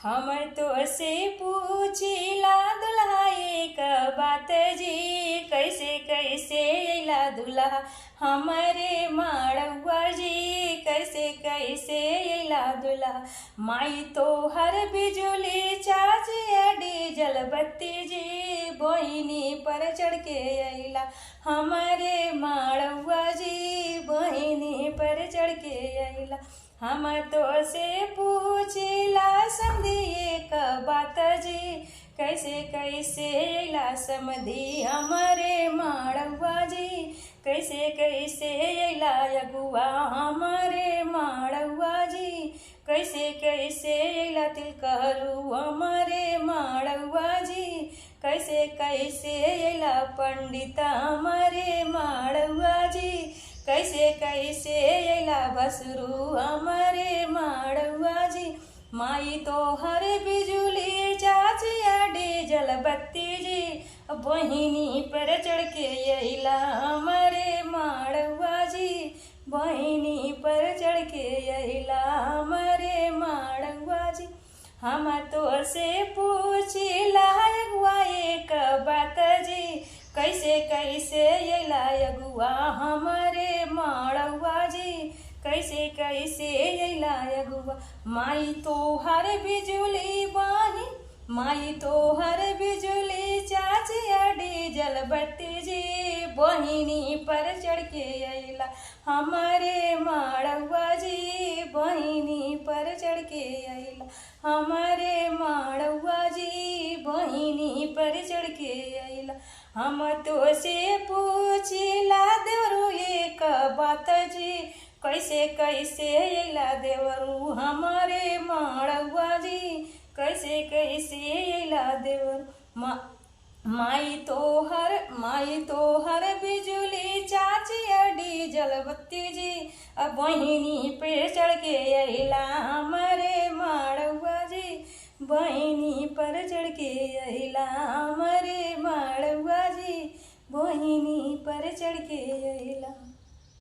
हमर तो से पूछिला दुल्हा एक बात जी, कैसे कैसे अइला दुल्हा हमारे माड़वा जी, कैसे कैसे अइला दुल्हा। माई तो हर बिजुली चाची डीजल बत्ती जी, बहिनी पर चढ़ के अइला हमारे माड़वा जी, बहिनी पर चढ़ के अइला। हम तो से पूछिला समधी एक बात जी, कैसे कैसे अइला समधी हमारे माड़वा जी, कैसे कैसे अइला अगुआ हमारे माड़वा जी, कैसे कैसे अइला तिलकहरू हमारे माड़वा जी, कैसे कैसे अइला पंडित हमारे माड़वा जी, कैसे कैसे अइला बसरू हमारे माड़वा जी। माई तो हर बिजुली चाची डीजल बत्ती जी, बहिनी पर चढ़ के अइला हमारे माड़वा जी, बहिनी पर चढ़ के अइला हमारे माड़वा जी। हम तो से पूछिला अगुआ एक बात जी, कैसे कैसे अइला अगुआ हमारे माड़वा जी, कैसे कैसे अइला अगुआ। माई तो हर बिजुली बानी, माई तो हर बिजुली चाची डीजल बत्ती जी, बहिनी पर चढ़ के अइला हमारे माड़वा जी, बहिनी पर चढ़ के अइला हमारे माड़वा जी, बहिनी पर चढ़ के अइला। हम तो से पूछिला देवरू एक बात जी, कैसे कैसे अइला देवरू हमारे माड़वा जी, कैसे कैसे अइला देवरू। माई तो हर बिजुली चाची डीजल बत्ती जी, बहिनी पे चढ़ के अइला हमारे माड़वा जी, बहिनी पर चढ़ के अइला हमारे माड़वा जी, बहिनी पर चढ़ के अइला।